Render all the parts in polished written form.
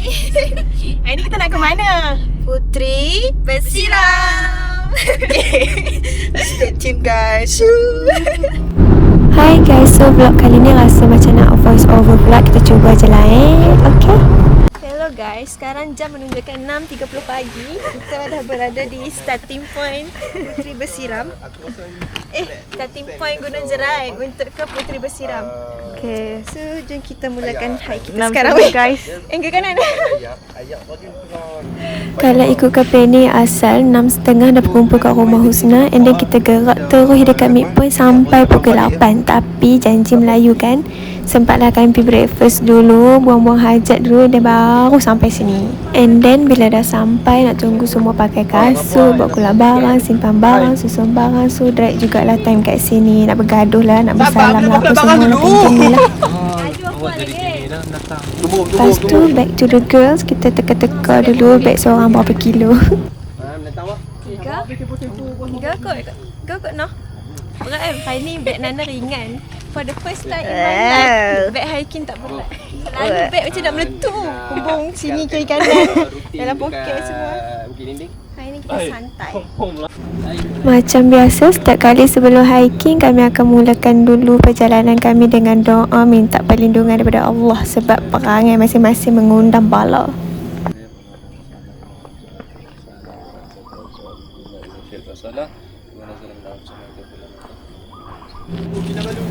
Hari ni kita nak ke mana? Puteri Bersiram. Stay tuned guys. Hai guys, so vlog kali ni rasa macam nak voice over pula. Kita cuba je lah okay. Hello guys, sekarang jam menunjukkan 6.30 pagi. Kita dah berada di starting point Puteri Bersiram. Starting point Gunung Jerai untuk ke Puteri Bersiram. Okay, so jom kita mulakan hike kita sekarang guys. Ke kanan. Kalau ikutkan plan ni, asal 6.30 dah berkumpul kat rumah Husna, and then kita gerak terus dekat midpoint sampai pukul 8. Tapi janji Melayu kan, sempatlah kami pergi breakfast dulu, buang-buang hajat dulu, dan baru sampai sini. And then bila dah sampai, nak tunggu semua pakai kasut, buat kulak barang, simpan barang, susun barang. So drag jugalah time kat sini, nak bergaduh lah, nak bersalam lah apa semua, nak pinjam ni lah. Lepas tu back to the girls, kita teka-teka dulu beg seorang berapa kilo. Tiga kot noh. Berat kan? Hari ni beg Nana ringan. For the first time in my life, beg hiking tak berat. Selalu beg macam nak meletup. Kumbung sini kiri kanan, dalam poket semua. Hari ni kita santai. Macam biasa, setiap kali sebelum hiking, kami akan mulakan dulu perjalanan kami dengan doa minta perlindungan daripada Allah, sebab perangai masing-masing mengundang bala.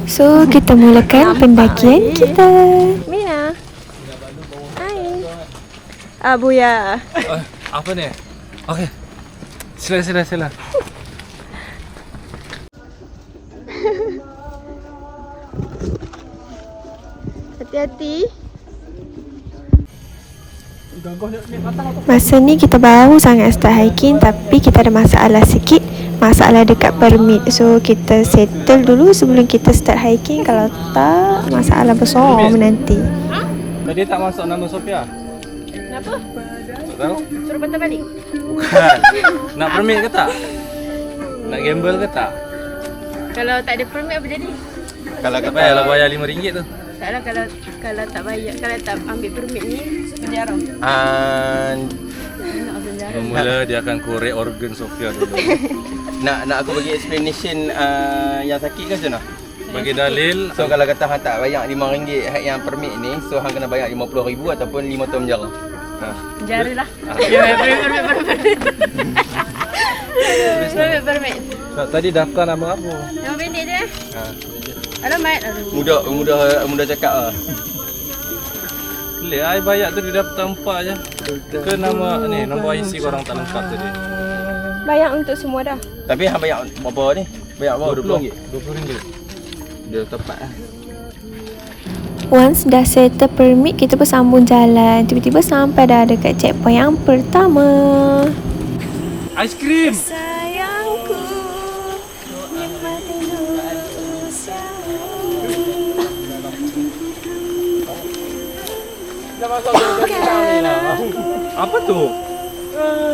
So, kita mulakan pendakian kita. Mina. Hai. Abuya. Apa ni? Okey. Sila. Hati-hati. Masa ni kita baru sangat start hiking, tapi kita ada masalah sikit. Masalah dekat permit. So kita settle dulu sebelum kita start hiking. Kalau tak, masalah besar menanti. Tadi tak masuk nama Sophia? Kenapa? Tak tahu. Suruh patah balik. Bukan. Nak permit ke tak? Nak gamble ke tak? Kalau tak ada permit apa jadi? Kalau kata payahlah bayar RM5 tu. Taklah kalau tak bayar, kalau tak ambil permit ni penjara. Mula dia akan korek organ Sophia dulu. Nak aku bagi explanation yang sakit ke macam mana? Bagi dalil. So kalau kata hang tak bayar RM5 hak yang permit ni, so hang kena bayar RM50,000 ataupun 5 tahun penjara. Penjara lah. Permit. Tadi daftar nama apa? Nama pendek je. Alamat. Mudah cakap lah. Boleh, I bayar tu di daftar 4 je. Ke nama ni, nombor IC korang tak lengkap tadi. Bayar untuk semua dah. Tapi hang bayar berapa ni? Bayar berapa? RM20? RM20. Dia tepat lah. Once dah settle permit, kita pun sambung jalan. Tiba-tiba sampai dah dekat checkpoint yang pertama. Aiskrim! Sayangku, nikmati dulu Apa tu?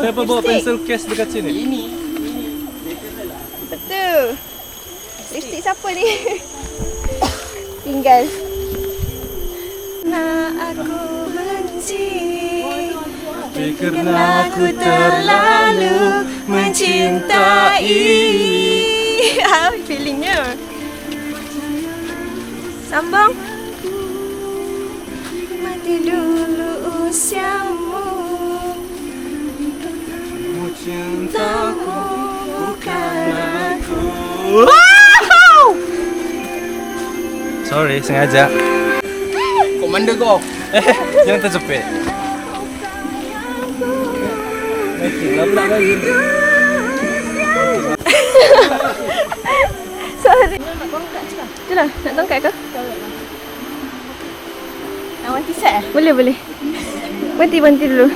Siapa bawa pensel case dekat sini? Betul. Lipstick siapa ni? Tinggal. Nak aku benci Karena aku terlalu mencintai. Feelingnya. Sambung. Mati dulu usiamu. Cintaku bukan aku. Sorry, sengaja. Komander kau. Yang terjepit. Lah pula lagi. Sorry. Itulah, nak tongkat ke? Nak wanti set eh? Boleh. Berhenti dulu.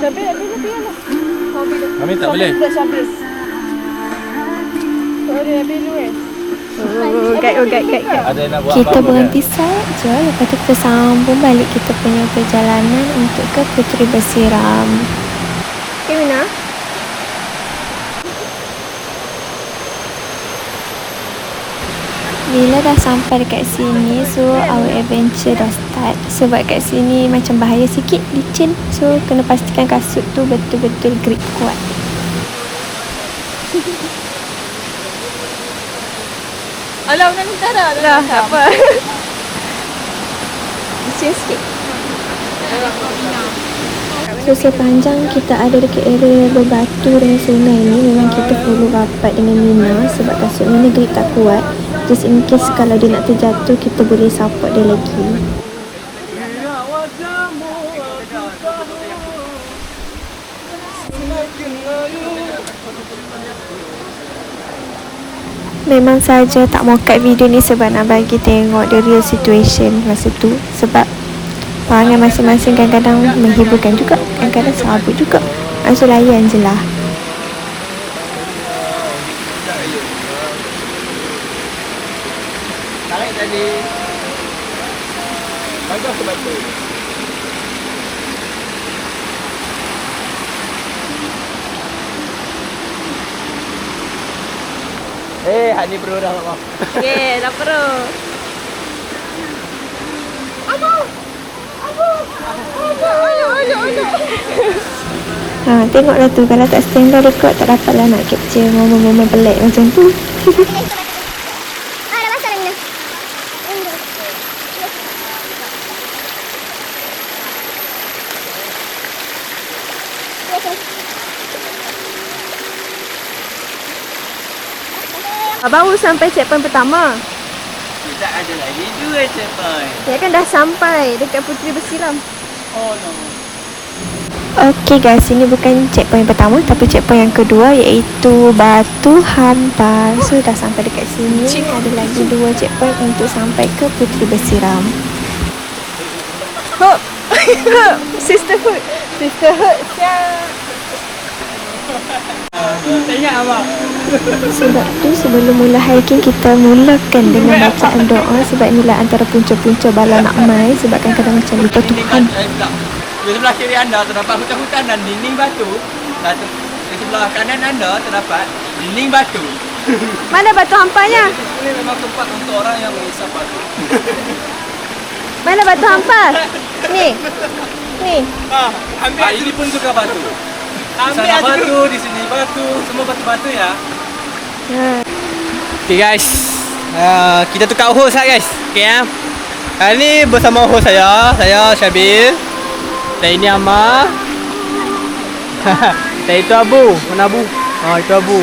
Habis lah. Kami tak boleh. Sorry, habis dulu eh. Guide. Ada nak buat Kita apa-apa berhenti saja. Lepas tu kita sambung balik kita punya perjalanan untuk ke Puteri Bersiram. Okay, Mina. Bila dah sampai dekat sini, so our adventure dah start. Sebab kat sini macam bahaya sikit, licin. So kena pastikan kasut tu betul-betul grip kuat. Alah, nak minta dah. Dah, tak apa. Licin sikit. So sepanjang kita ada dekat area berbatu dengan sungai ni, memang kita perlu rapat dengan Mina sebab kasut Mina grip tak kuat. Just in case kalau dia nak terjatuh, kita boleh support dia lagi. Memang saja tak mau cut video ni sebab nak bagi tengok the real situation masa tu. Sebab perangai masing-masing kadang-kadang menghiburkan juga, kadang-kadang serabut juga. So layan je lah. Tarik tadi. Bagus ke batu? Hak ni perlu dah apa? Okay, dah perlu. Tengoklah tu, kalau tak stand by record tak dapatlah nak capture momen-momen pelik macam tu. Baru sampai checkpoint pertama. Kita ada lagi 2 checkpoint. Saya kan dah sampai dekat Puteri Bersiram. Oh no. Okay guys, ini bukan checkpoint pertama tapi checkpoint yang kedua, iaitu Batu Hampar. So dah sampai dekat sini. Ada lagi 2 checkpoint untuk sampai ke Puteri Bersiram. Hop. Sisterhood. Sisterhood. Sebab tu sebelum mula hiking, kita mulakan dengan bacaan doa. Sebab inilah antara punca-punca bala nak mai. Sebab kadang-kadang macam lupa Tuhan. Di sebelah kiri anda terdapat hutan-hutan dan dinding batu. Dan di sebelah kanan anda terdapat dinding batu. Mana batu hampanya? Ini memang tempat untuk orang yang mengisap batu. Mana batu hampar? Ni. Ni. Ini pun juga batu. Di sana batu, di sini batu, semua batu-batu ya. Okay guys, kita tukar host lah guys. Okay ya. Kali ni bersama host saya Syabil. Dan ini Amar. Dan itu Abu. Mana Abu? Itu Abu.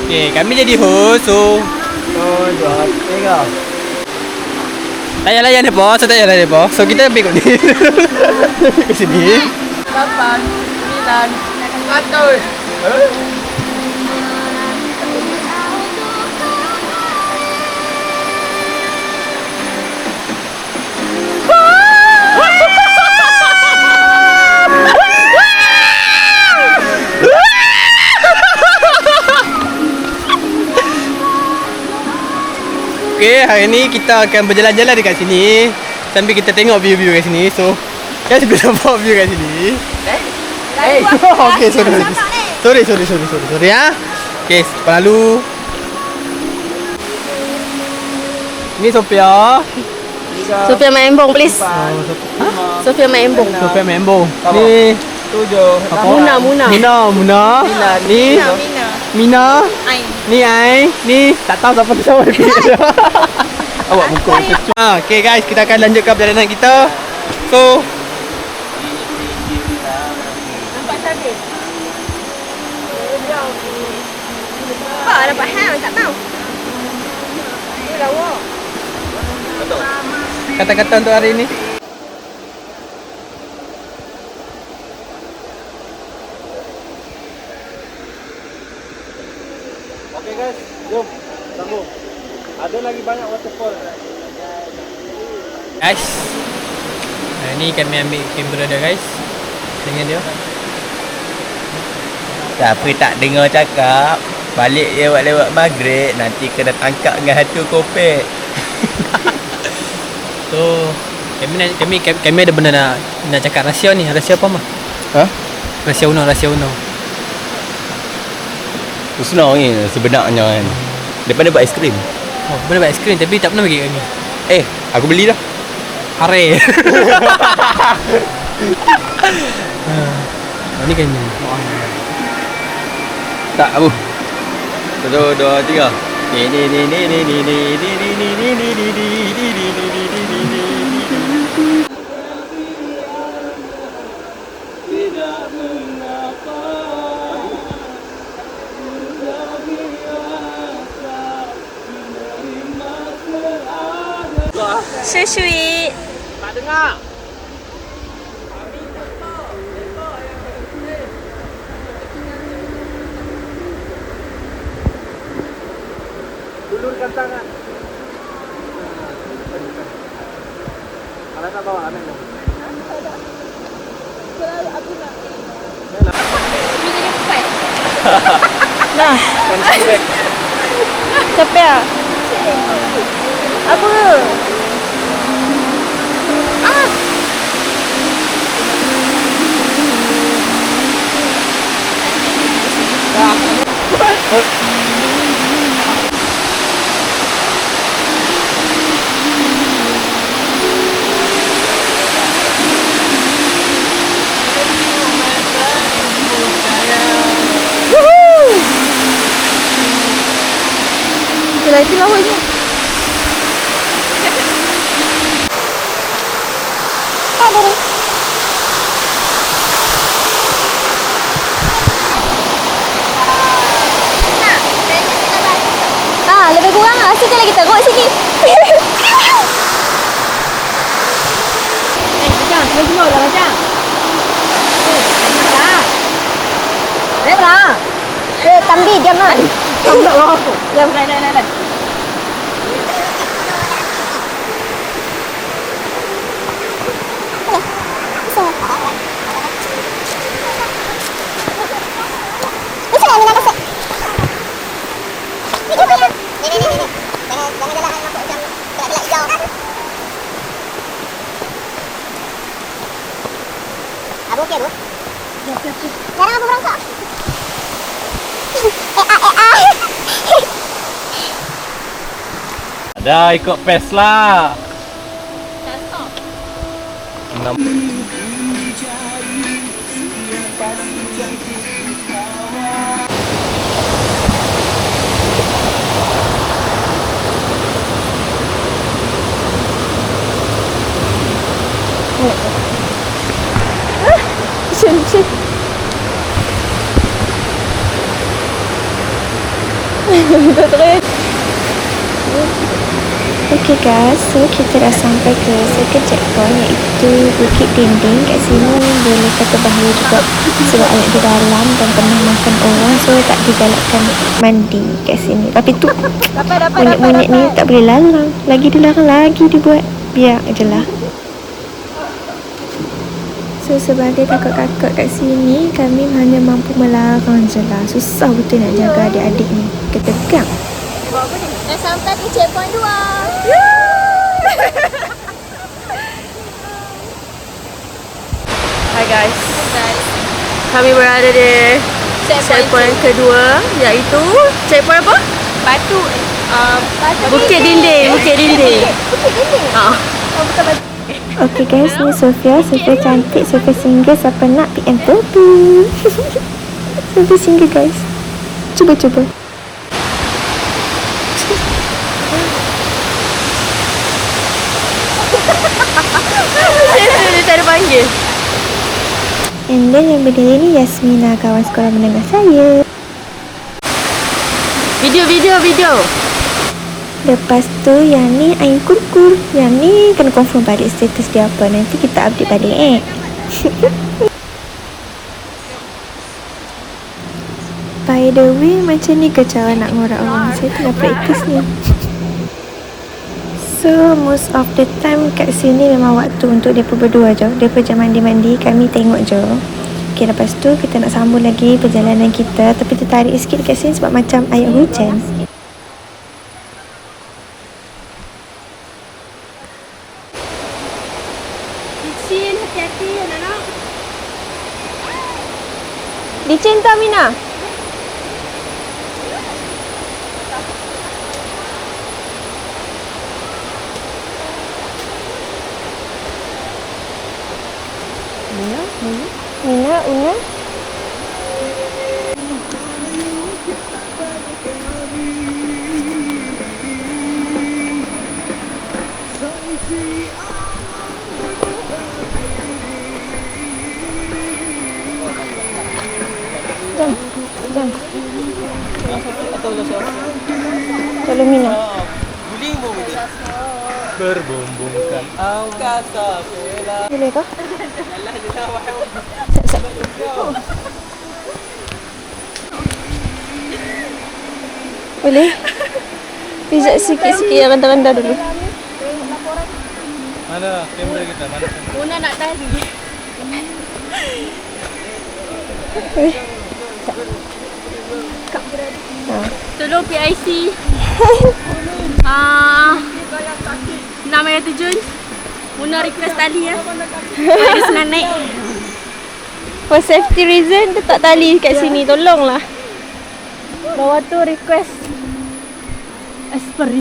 Okay, kami jadi host. So 2, 3. Tak payah layan apa, so tak payah layan apa. So kita ambil kat ni. Ke sini. 8, 9, 100. Okay, hari ni kita akan berjalan-jalan dekat sini sambil kita tengok view-view kat sini. So, guys, kita nampak view kat sini. Okay, sorry ya. Okay, depan lalu. Ni Sophia. Sophia main embong, please. Sophia main embong. Sophia Membo. Ni 7. Apa? Muna. Ni Mina. Ni Ai. Ni tak tahu siapa tu siapa. Awak muka kecut. Okay guys, kita akan lanjutkan perjalanan kita. So, Nampak Syabil? Nampak dapat ham, tak tahu. Ini lawa. kata-kata untuk hari ini. Okey guys, jom sambung. Ada lagi banyak waterfall. Guys, ni kami ambil kamera dia guys dengan dia. Siapa tak dengar cakap balik lewat maghrib nanti kena tangkap dengan hantu kopek. So kami ada benda nak cakap rahsia ni. Rahsia apa mah? Ha? Rahsia Uno. Senang ni sebenarnya kan. Daripada buat aiskrim. Oh, boleh buat aiskrim tapi tak pernah bagi kat kami. Aku beli dah. Hare. Ni kan ni. Tak Abu. 1, 2, 3. So sweet. Tak dengar. Ulurkan tangan. Kalau tak bawa amin. Nah. Capek ah? Apa? Itulah itulah awalnya. Lebih kurang lah. Sikit lagi teruk sini. Macam, lagi mau lah macam. Dah. Tambi, diam lah. Tambi lah. Diam. Dah. Abu okey Abu? Jarang Abu merangkak. Ada ikut pace lah. Cun. Okay guys, so kita dah sampai ke second checkpoint iaitu Bukit Dinding. Kat sini boleh kata bahaya juga sebab air di dalam dan pernah makan orang, so tak digalakkan mandi kat sini. Tapi tu monyet-monyet ni tak boleh lalang, lagi dilarang lagi dibuat, biar je lah. So sebagai kakak-kakak kat sini, kami hanya mampu melarang je lah. Susah betul nak jaga adik-adik ni. Ketegang. Dah sampai ke checkpoint 2. Hi guys. Kami berada di checkpoint kedua, iaitu checkpoint apa? Batu. Bukit Dinding. Okay guys, ni Sofia cantik, Sofia single, siapa nak PM Topi. Sofia single guys. Cuba. Dia tak ada panggil. And then yang berdiri ni Yasmina, kawan sekolah menengah saya. Video. Lepas tu yang ni Ain Kurkur. Yang ni kena confirm balik status dia apa. Nanti kita update balik By the way, macam ni ke cara nak ngorak orang? Saya tengah praktis ni. So, most of the time kat sini memang waktu untuk mereka berdua je. Mereka je mandi-mandi, kami tengok je. Okay, lepas tu kita nak sambung lagi perjalanan kita. Tapi tertarik sikit kat sini sebab macam ayat hujan. Licin, hati-hati anak-anak. Licin tak Mina? Mina, Una. Jom. Jom. Tolong Mina. Berbumbungkan angkasa bola. Boleh kah? Boleh? Pijak sikit-sikit yang rendah-rendah dulu. Mana kamera kita? Mana kamera? Una nak tadi. Tolong PIC. Nama yang terjun. Una request tali ya. Saya senang naik. For safety reason, letak tali kat sini. Tolonglah. Bawah tu request. Asperi.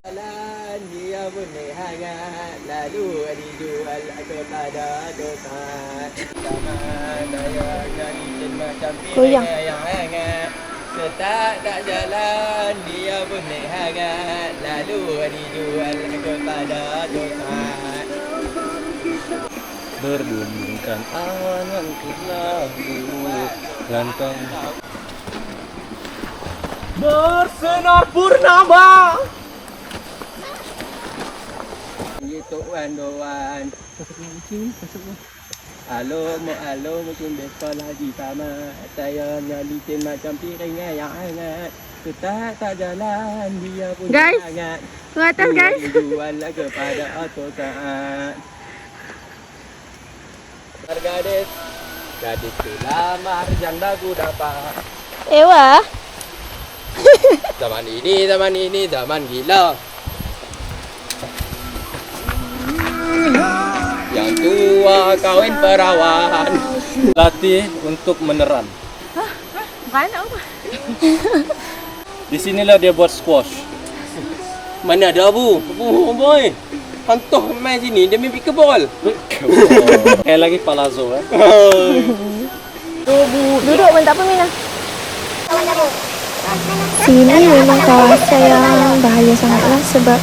Dia boleh hangat, lalu dijual kepada dosa. Sama daya jadi macam Goyang. yang hangat. Setak tak jalan, dia boleh hangat, lalu dijual kepada dosa. Berbumbungkan awan untuk lagu lantang. Bersinar purnama. Tuan doan. Alo musim sekolah di sama. Saya licin macam piring yang hangat. Kita tak jalan, dia pun Guys, hangat. Ke atas guys. Jual kepada auto saat. Gadis, gadis pelamar janda ku dapat. Ewa. Zaman ini zaman gila. Yang tua kawin perawan. Latih untuk meneram. Mana apa? Di sinilah dia buat squash. Mana ada Abu? Abu boy. Hantuh main sini dia mimpi kebol. Kayak lagi palazzo kan. Duduk pun tak apa Mina. Sini memang kawasan yang bahaya sangatlah sebab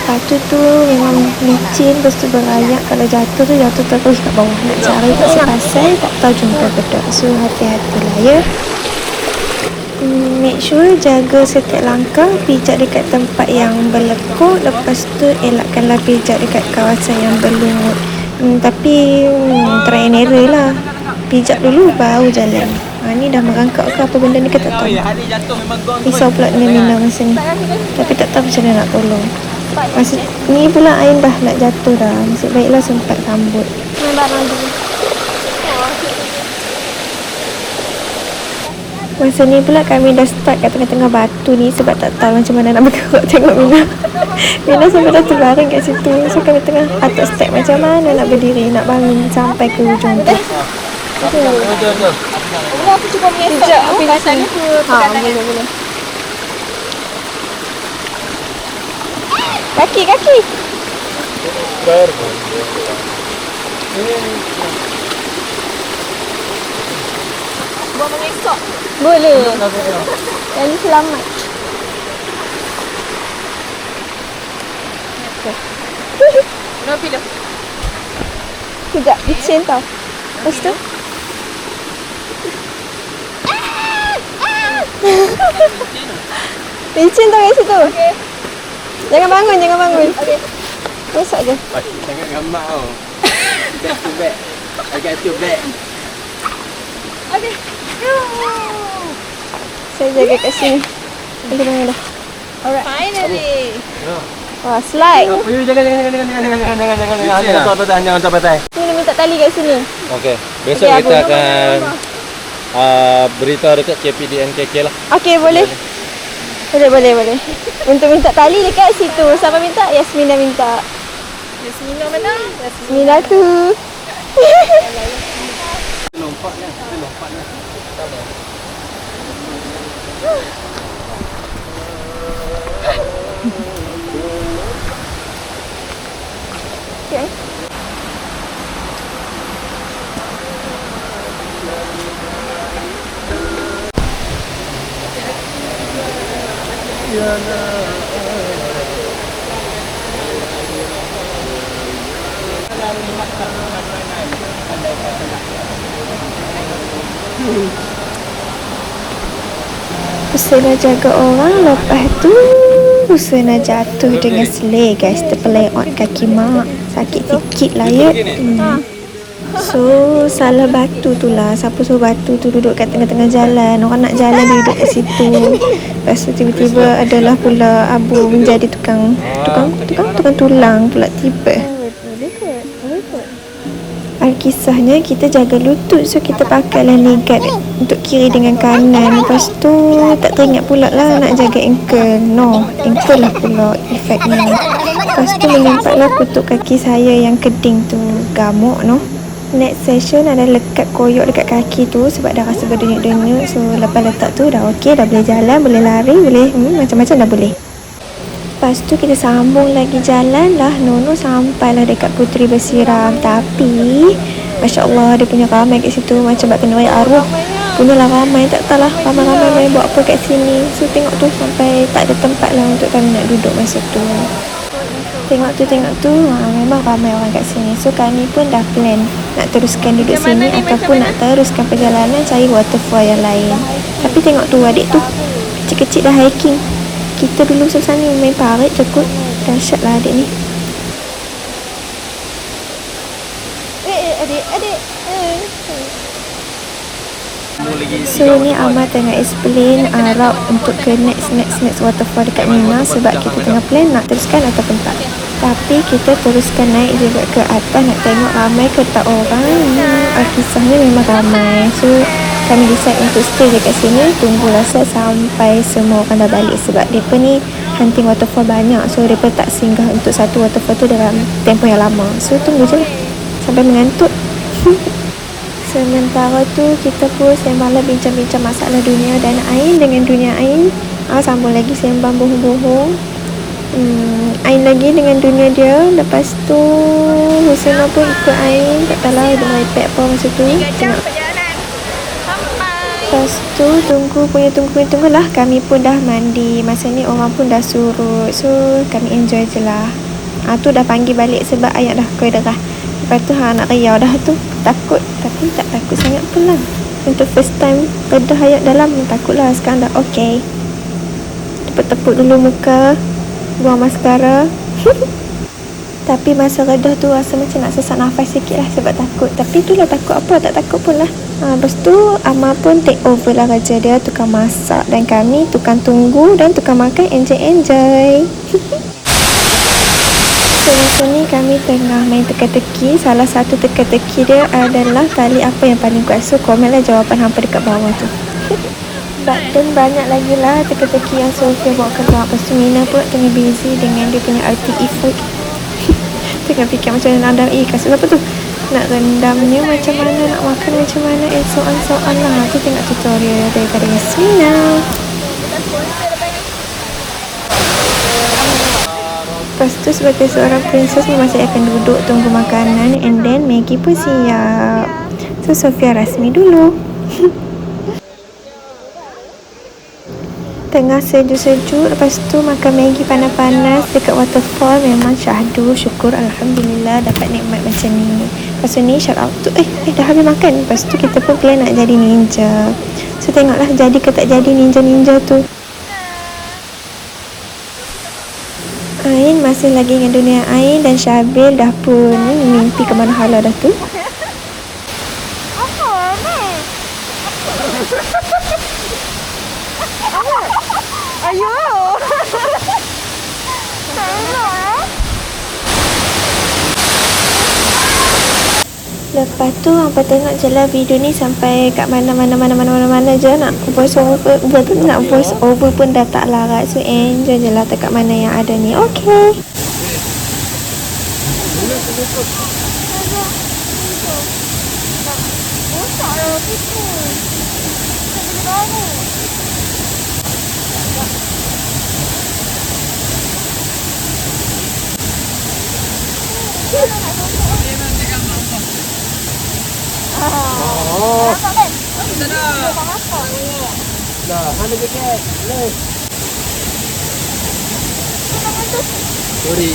batu tu memang licin, lepas tu berayak. Kalau jatuh terus kat bawah. Nak cari pasal tak tahu jumpa bedak. So hati-hatilah ya. Make sure jaga setiap langkah, pijak dekat tempat yang berlekuk. Lepas tu elakkanlah pijak dekat kawasan yang berlungut. Tapi try and error lah. Pijak dulu baru jalan. Ni dah merangkak ke apa benda ni ke tak tahu. Risau pula dengan Mina masa ni. Tapi tak tahu macam mana nak tolong. Masa ni pula Ain dah nak jatuh dah. Nasib baiklah sempat sambut. Main barang dulu. Masa ni pula kami dah start kat tengah-tengah batu ni sebab tak tahu macam mana nak bergerak tengok Mina. Mina sampai dah terbaring kat situ. So kami tengah atuk step macam mana nak berdiri, nak bangun sampai ke ujung tu. Una aku cuba mengesok. Sekejap, aku Pasal isi. aku pegang tangan. Boleh. Kaki. Buat mengesok. Boleh. Yang ni selamat. Una pilih. Sekejap, licin tau. Lepas tu. Licin tau kat situ. Okey. Jangan bangun. Okey. Esok je. Sangat gambar tau. I got your back. Okey. Saya jaga kat sini. Nanti bangun dah. Alright. Finally. Wah, slide. Jangan tahan. Mina minta tali kat sini. Okey. Besok Okey, kita Abang. akan beritahu dekat KPDNKK lah. Okey, boleh. Boleh. Untuk minta tali dekat situ. Siapa minta? Yasmina minta. Yasmina mana? Yasmina tu. Okay. Usaha nak jaga orang, lepas tu usaha nak jatuh dengan selai guys. Terpeleot kaki mak. Sakit sikit lah ya. So salah batu tu lah. Siapa suruh batu tu duduk kat tengah-tengah jalan. Orang nak jalan dia duduk kat situ. Lepas tu tiba-tiba adalah pula Abu menjadi tukang tulang pula tiba. Alkisahnya kita jaga lutut, so kita pakailah knee guard untuk kiri dengan kanan. Lepas tu tak teringat pula lah nak jaga ankle. No, ankle lah pula efeknya. Lepas tu menyempatlah kutuk kaki saya yang keding tu gamuk no. Next session ada lekat koyok dekat kaki tu sebab dah rasa berdenyut-denyut. So lepas letak tu dah okey, dah boleh jalan, boleh lari, boleh macam-macam dah boleh. Lepas tu kita sambung lagi jalan lah. Nono sampailah dekat Puteri Bersiram. Tapi Masya Allah dia punya ramai kat situ. Macam nak kena raya arwah. Punyalah ramai. Tak tahu lah ramai-ramai main buat apa kat sini. So tengok tu sampai tak ada tempat lah untuk kami nak duduk masa tu. Tengok tu memang ramai orang kat sini. So kami pun dah plan nak teruskan duduk sini ataupun nak teruskan perjalanan cari waterfall yang lain. Tapi tengok tu adik tu kecil-kecil dah hiking. Kita dulu susah ni main parit cekut. Dahsyat lah adik ni. Adik. So ni Amar tengah explain route untuk ke next waterfall dekat Mina. Sebab kita tengah plan nak teruskan ataupun tak. Tapi kita teruskan naik juga ke atas. Nak tengok ramai ke tak orang. Kisahnya memang ramai. So kami decide untuk stay dekat sini. Tunggulah sampai semua orang dah balik. Sebab mereka ni hunting waterfall banyak. So mereka tak singgah untuk satu waterfall tu dalam tempoh yang lama. So tunggu je lah sampai mengantuk. Sementara tu kita pun sembanglah bincang-bincang masalah dunia dan Ain dengan dunia Ain. Sambung lagi sembang bohong-bohong. Ain lagi dengan dunia dia. Lepas tu Husna pun ikut Ain. Tak tahu lah dia main iPad apa masa tu. Tengok. Lepas tu tunggu lah. Kami pun dah mandi. Masa ni orang pun dah surut. So kami enjoy je lah. Tu dah panggil balik sebab ayat dah kedarah. Lepas tu nak riau dah tu. Takut. Tapi tak takut sangat pun lah. Untuk first time kedah ayat dalam. Takut lah. Sekarang dah okay. Tepuk-tepuk dulu muka. Buang maskara. Tapi masa redah tu rasa macam nak sesak nafas sikit lah sebab takut. Tapi tu lah takut apa, tak takut pun lah. Lepas tu Amar pun take over lah kerja dia. Tukang masak dan kami tukang tunggu dan tukang makan. Enjoy. So masa ni kami tengah main teka-teki. Salah satu teka-teki dia adalah tali apa yang paling kuat. So komen lah jawapan hampa dekat bawah tu. Dan banyak lagi lah teka-teki yang Sofia bawa keluar. Lepas tu Mina pun tengah busy dengan dia punya RTE food. Tengah fikir macam mana nak rendam. Kasut apa tu? Nak rendamnya macam mana, nak makan macam mana, soal-soal lah. Tu tengok tutorial daripada Yasmina. Lepas tu sebagai seorang princess ni masih akan duduk tunggu makanan. And then Maggie pun siap. So Sofia rasmi dulu. Tengah sejuk-sejuk. Lepas tu makan Maggi panas-panas dekat waterfall. Memang syahdu. Syukur Alhamdulillah dapat nikmat macam ni. Lepas tu ni shout out tu dah habis makan. Lepas tu kita pun plan nak jadi ninja. So tengoklah jadi ke tak jadi ninja-ninja tu. Ain masih lagi dengan dunia Ain. Dan Syabil dah pun mimpi ke mana hala dah tu. Ayo. Lepas tu hampa tengok je lah video ni sampai kat mana je. Nak voice over pun dah tak larat. So enjoy je lah dekat mana yang ada ni. Okay. Sorry.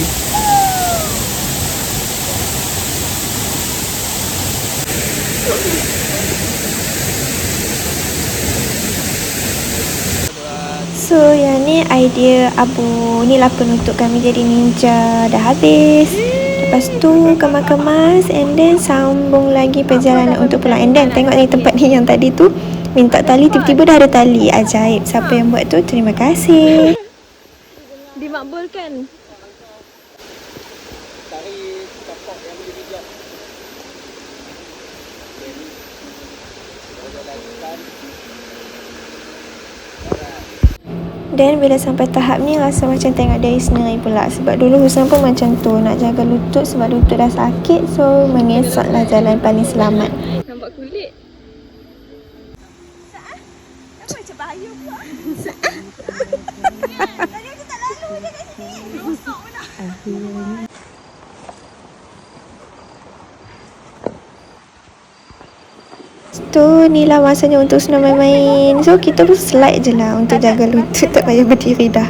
So yang ni idea Abu. Ni lah penutup kami jadi ninja. Dah habis. Lepas tu kemas-kemas and then sambung lagi perjalanan untuk pulang. And then tengok ni tempat ni yang tadi tu minta tali, tiba-tiba dah ada tali. Ajaib. Siapa yang buat tu, terima kasih. Dimakbulkan. Dan bila sampai tahap ni rasa macam tengok diri sendiri pula. Sebab dulu Husna pun macam tu, nak jaga lutut sebab lutut dah sakit. So mengesoklah jalan paling selamat. Nampak kulit. Apa macam bahaya pula? Tadi aku tak lalu je kat sini. Rosok pun dah. Tu ni lah masanya untuk Husna main-main. So kita pun slide je lah untuk jaga lutut. Tak payah berdiri dah.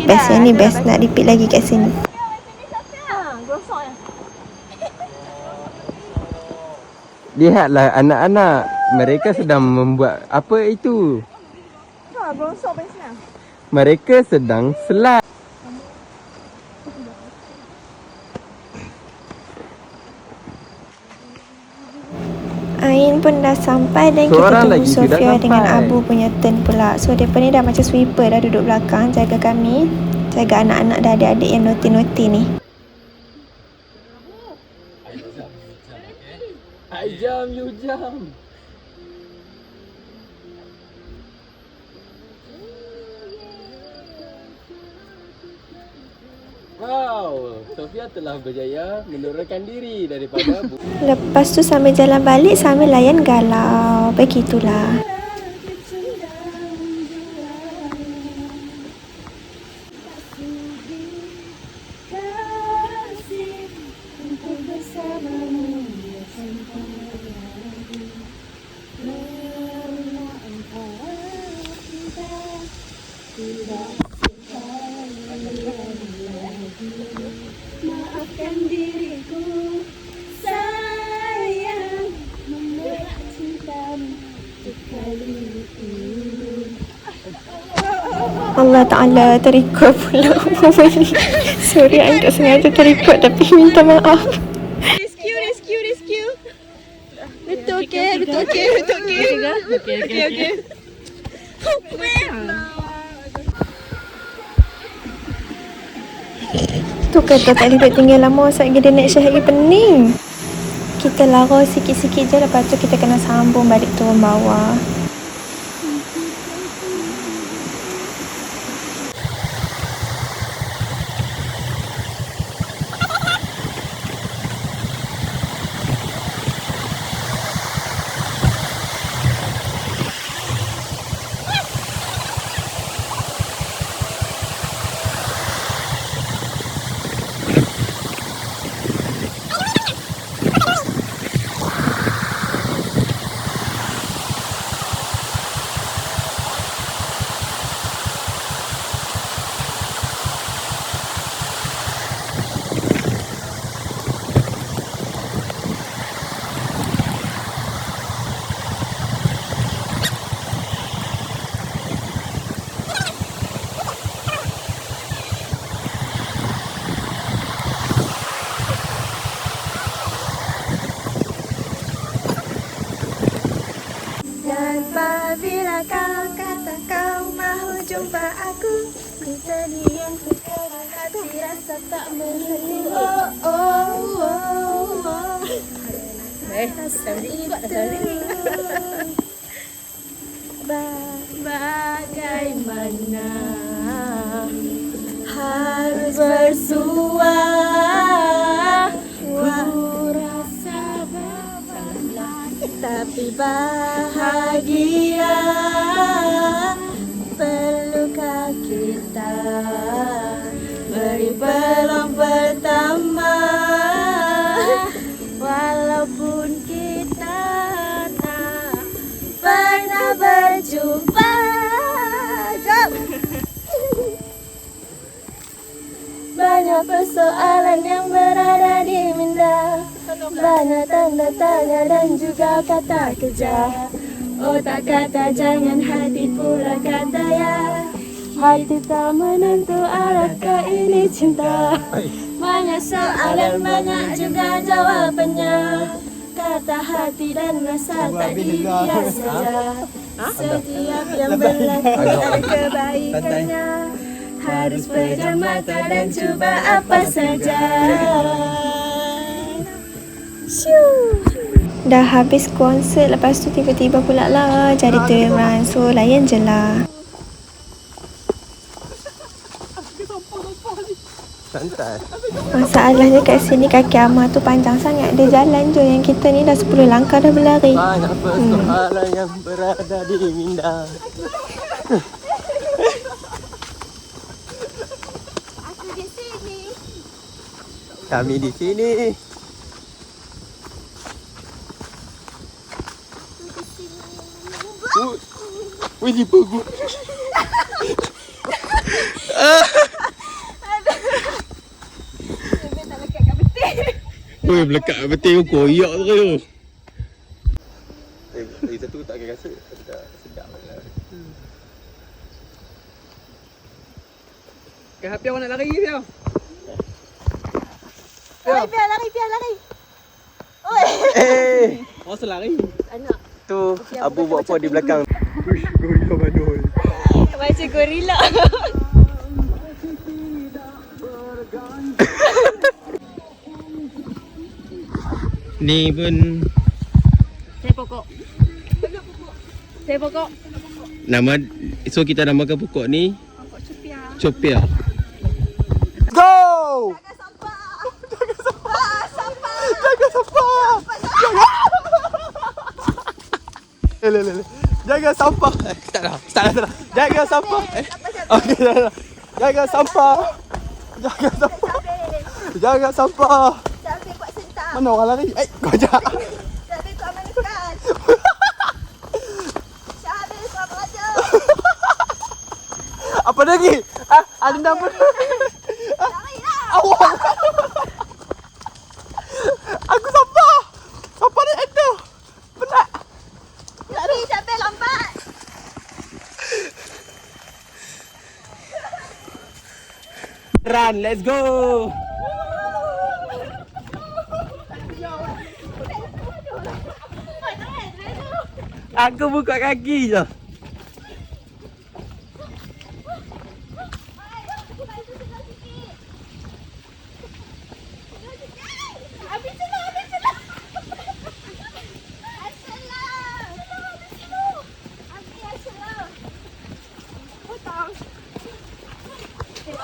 Best yang ni best. Nak repeat lagi kat sini. Rosok ya. Lihatlah anak-anak. Mereka sedang membuat apa itu? Rosok paling senang. Mereka sedang slide. Ain pun dah sampai dan Seorang kita lagi tunggu tidak Sofia dengan sampai. Abu punya turn pula. So mereka ni dah macam sweeper dah duduk belakang jaga kami. Jaga anak-anak dan adik-adik yang naughty-naughty ni. I jump, you jump. Wow, Sofia telah berjaya menurunkan diri daripada Lepas tu sambil jalan balik sambil layan galau. Begitulah. Allah Ta'ala terikut pula momen ni. Sorry, I tak sengaja terikut tapi minta maaf. Rescue. Betul okey. Okey. Tu kata tak boleh tinggal lama sebab kita naik syah lagi pening. Kita lara sikit-sikit je, lepas tu kita kena sambung balik turun bawah. Bila kau kata kau mahu jumpa aku, ku terdiam sekarang hati rasa tak berhenti. Bagaimana harus bersua, ku rasa tapi bahagia perlukah kita beri peluang pertama walaupun kita tak pernah berjumpa. Jom. persoalan yang berada di minda. Banyak tanda tanya dan juga kata kejar. Otak kata jangan, hati pula kata ya. Hati tak menentu, adakah ini cinta? Banyak soalan, banyak juga jawabannya. Kata hati dan rasa tak dikira saja. Setiap yang berlaku ada kebaikannya. Harus pejam mata dan cuba apa saja. Dah habis konsert, lepas tu tiba-tiba pula lah jadi terang. So layan je lah. Santai. Masalahnya kat sini kaki Amar tu panjang sangat. Dia jalan je, yang kita ni dah 10 langkah dah berlari. Banyak persoalan yang berada di minda. Aku di sini. Kami di sini. Wih, di punggung. Wih, melekat betul koyak tu. Lagi satu tak akan rasa sedap lah. Happy awak nak lari ke dia? Biar lari. Oh, selari. Tu Abu buat apa di belakang? Uish, gorila badul. Macam gorila. Ni pun Saya pokok. nama, so kita namakan pokok ni Copia. Go! Jaga sampah! Jaga sampah! Tak dah. Jaga sampah! Okey, dah. Jaga sampah! Jaga sampah! Sampai buat sentak. Mana orang lari? Kojak! Sampai kau amankan. Syahbil kau beraja. Apa lagi? Ada nama? Larilah. Awak! Aku sampah! Sampah ni ada! Penat! Tapi sampai lambat. Run, let's go! Aku buka kaki je.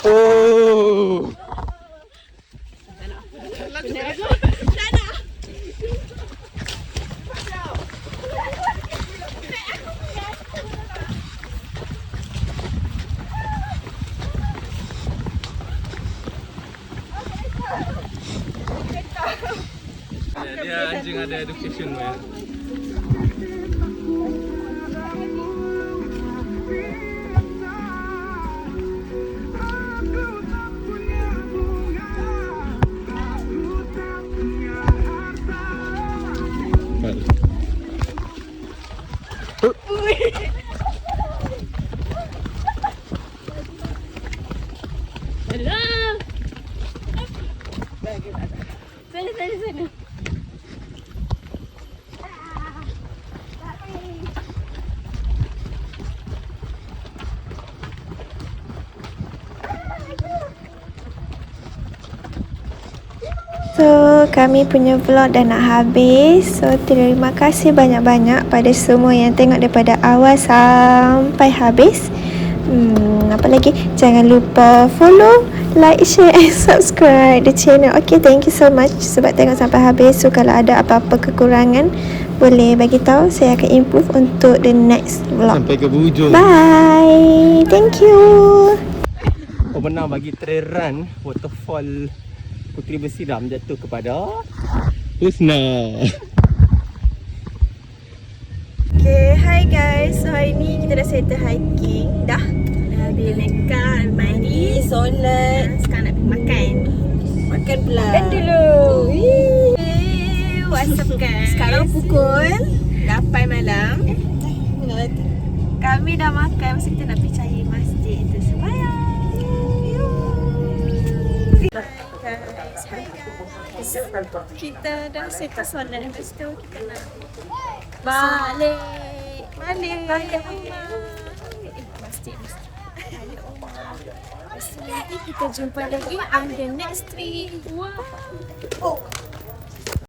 Oh. Dia anjing ada education ya. Sana. So, kami punya vlog dah nak habis. So, terima kasih banyak-banyak pada semua yang tengok daripada awal sampai habis. Apa lagi? Jangan lupa follow, like, share and subscribe the channel. Okay, thank you so much sebab tengok sampai habis. So, kalau ada apa-apa kekurangan, boleh bagi tahu. Saya akan improve untuk the next vlog. Sampai ke hujung. Bye. Thank you. Oh, pernah bagi trail run waterfall Puteri Bersiram jatuh kepada Husna. Okay, hi guys. So hari ni kita dah settle hiking. Dah habis make up, mandi, solat. Sekarang nak pergi makan. pula. Kan dulu. What's up guys? Sekarang pukul 8 malam. Kami dah makan. Masa kita nak pergi cari masjid tu sembahyang. Kita dah settle solat. Lepas tu kita nak balik rumah. Masjid. Balik rumah. Lepas tu nanti kita jumpa lagi on the next trip. Wow.